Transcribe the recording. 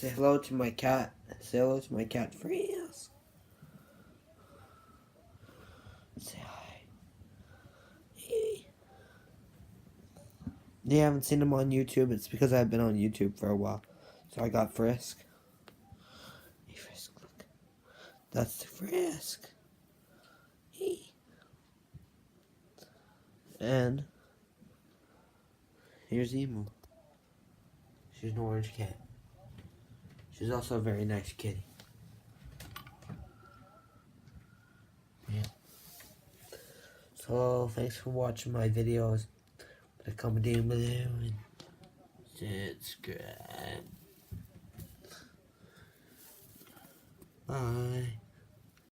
Say hello to my cat. Say hello to my cat Frisk. Say hi. Hey. You haven't seen him on YouTube. It's because I've been on YouTube for a while. So I got Frisk. Hey Frisk, look. That's the Frisk. Hey. And here's Emu. She's an orange cat. She's also a very nice kitty. Yeah. So, thanks for watching my videos. Put a comment down below and subscribe. Bye.